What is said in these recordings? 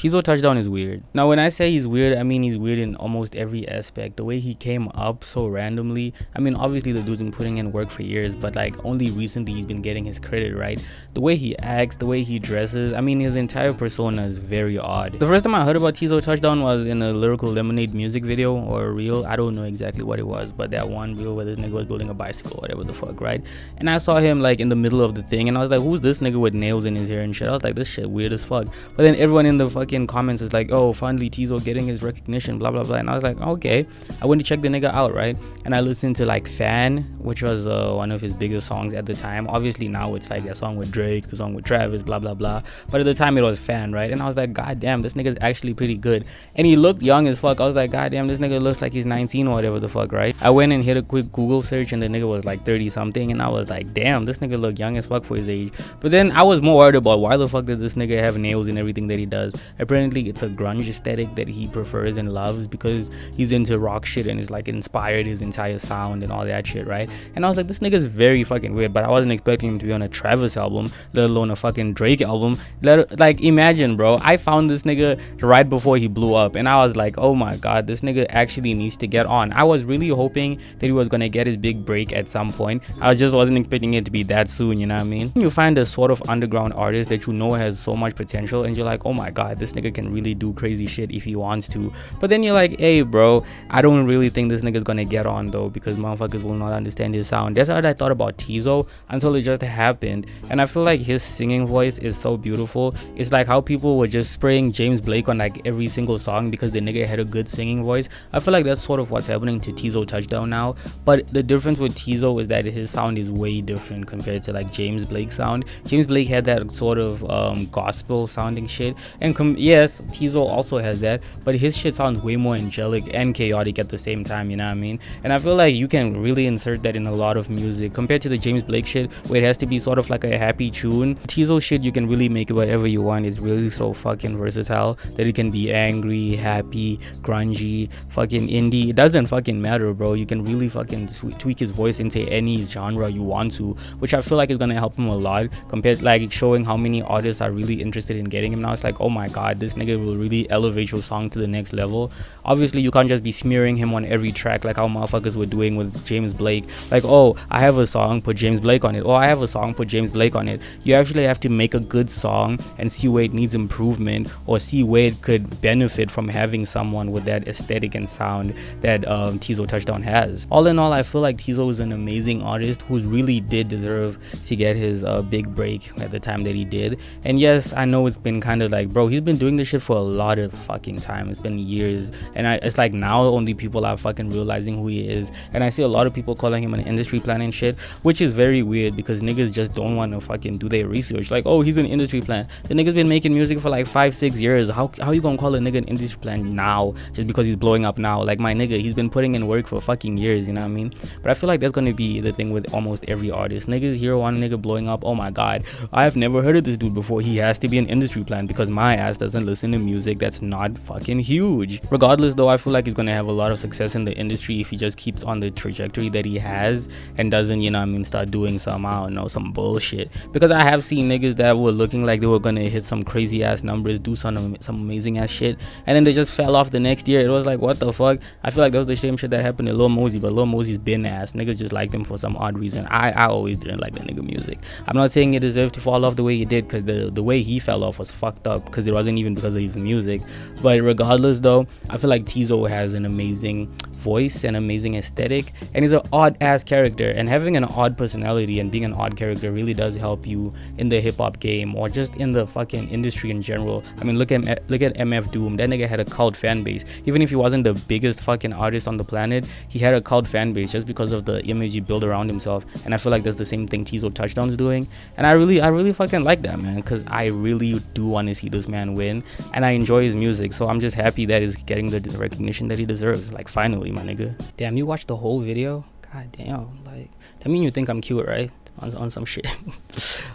Teezo Touchdown is weird. Now, when I say he's weird, I mean he's weird in almost every aspect. The way he came up so randomly. I mean, obviously the dude's been putting in work for years, but like only recently he's been getting his credit, right? The way he acts, the way he dresses, I mean his entire persona is very odd. The first time I heard about Teezo Touchdown was in a Lyrical Lemonade music video or a reel. I don't know exactly what it was, but that one reel where the nigga was building a bicycle or whatever the fuck, right? And I saw him like in the middle of the thing and I was like, who's this nigga with nails in his hair and shit? I was like, this shit weird as fuck. But then everyone in the fucking comments is like, oh, finally Teezo getting his recognition, blah blah blah. And I was like, okay. I went to check the nigga out, right? And I listened to like Fan, which was one of his biggest songs at the time. Obviously now it's like a song with Drake, the song with Travis, blah blah blah, but at the time it was Fan, right? And I was like, god damn, this nigga's actually pretty good. And he looked young as fuck. I was like, god damn, this nigga looks like he's 19 or whatever the fuck, right? I went and hit a quick Google search and the nigga was like 30 something, and I was like, damn, this nigga look young as fuck for his age. But then I was more worried about why the fuck does this nigga have nails in everything that he does. Apparently it's a grunge aesthetic that he prefers and loves because he's into rock shit and it's like inspired his entire sound and all that shit, right? And I was like, this nigga's very fucking weird. But I wasn't expecting him to be on a Travis album, let alone a fucking Drake album. Like imagine, bro, I found this nigga right before he blew up and I was like, oh my god, this nigga actually needs to get on. I was really hoping that he was gonna get his big break at some point. I just wasn't expecting it to be that soon, you know what I mean? You find a sort of underground artist that you know has so much potential and you're like, oh my god, this nigga can really do crazy shit if he wants to. But then you're like, hey bro, I don't really think this nigga's gonna get on though, because motherfuckers will not understand his sound. That's what I thought about Teezo until it just happened. And I feel like his singing voice is so beautiful. It's like how people were just spraying James Blake on like every single song because the nigga had a good singing voice. I feel like that's sort of what's happening to Teezo Touchdown now. But the difference with Teezo is that his sound is way different compared to like James Blake's sound. James Blake had that sort of gospel sounding shit, and yes, Teezo also has that, but his shit sounds way more angelic and chaotic at the same time, you know what I mean? And I feel like you can really insert that in a lot of music compared to the James Blake shit where it has to be sort of like a happy tune. Teezo shit, you can really make it whatever you want. It's really so fucking versatile that it can be angry, happy, grungy, fucking indie. It doesn't fucking matter, bro. You can really fucking tweak his voice into any genre you want to, which I feel like is gonna help him a lot compared, like showing how many artists are really interested in getting him now. It's like, oh my god, this nigga will really elevate your song to the next level. Obviously you can't just be smearing him on every track like how motherfuckers were doing with James Blake, like, oh, I have a song, put James Blake on it. Oh, I have a song, put James Blake on it. You actually have to make a good song and see where it needs improvement or see where it could benefit from having someone with that aesthetic and sound that Teezo Touchdown has. All in all, I feel like Teezo is an amazing artist who really did deserve to get his big break at the time that he did. And yes, I know it's been kind of like, bro, he's been doing this shit for a lot of fucking time. It's been years, and it's like now only people are fucking realizing who he is. And I see a lot of people calling him an industry plant and shit, which is very weird because niggas just don't want to fucking do their research. Like, oh, he's an industry plant. The nigga's been making music for like 5-6 years. How you gonna call a nigga an industry plant now just because he's blowing up now? Like, my nigga, he's been putting in work for fucking years, you know what I mean? But I feel like that's gonna be the thing with almost every artist. Niggas hear one nigga blowing up, oh my god, I've never heard of this dude before, he has to be an industry plant because my ass doesn't listen to music that's not fucking huge. Regardless though, I feel like he's gonna have a lot of success in the industry if he just keeps on the trajectory that he has and doesn't, you know what I mean, start doing some, I don't know, some bullshit. Because I have seen niggas that were looking like they were gonna hit some crazy ass numbers, do some amazing ass shit, and then they just fell off the next year. It was like, what the fuck? I feel like that was the same shit that happened to Lil Mosey, but Lil Mosey's been ass. Niggas just liked him for some odd reason. I always didn't like that nigga music. I'm not saying he deserved to fall off the way he did, because the way he fell off was fucked up, because it wasn't even because of his music. But regardless though, I feel like Teezo has an amazing voice and amazing aesthetic, and he's an odd ass character, and having an odd personality and being an odd character really does help you in the hip-hop game or just in the fucking industry in general. I mean, look at MF Doom. That nigga had a cult fan base. Even if he wasn't the biggest fucking artist on the planet, he had a cult fan base just because of the image he built around himself. And I feel like that's the same thing Teezo Touchdown's doing, and I really fucking like that, man, because I really do want to see this man win, and I enjoy his music. So I'm just happy that he's getting the recognition that he deserves, like, finally, my nigga. Damn, you watched the whole video? God damn, like, that mean you think I'm cute, right? On some shit.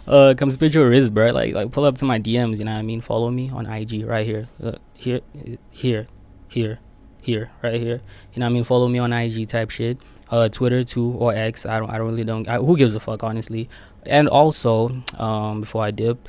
Come spit your wrist, bro. Like pull up to my DMs, you know what I mean? Follow me on IG right here. Here, right here. You know what I mean? Follow me on IG type shit. Twitter too, or X. I don't really who gives a fuck, honestly. And also, before I dip,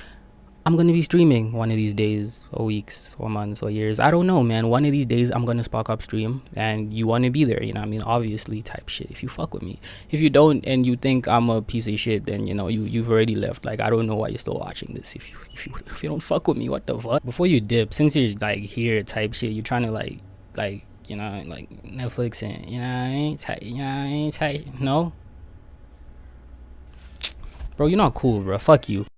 I'm gonna be streaming one of these days, or weeks, or months, or years. I don't know, man. One of these days, I'm gonna spark up stream, and you want to be there. You know what I mean? Obviously, type shit. If you fuck with me, if you don't, and you think I'm a piece of shit, then you know you've already left. Like I don't know why you're still watching this. If you don't fuck with me, what the fuck? Before you dip, since you're like here, type shit, you're trying to like you know like Netflix and you know I ain't tight. You know I ain't tight. No, bro, you're not cool, bro. Fuck you.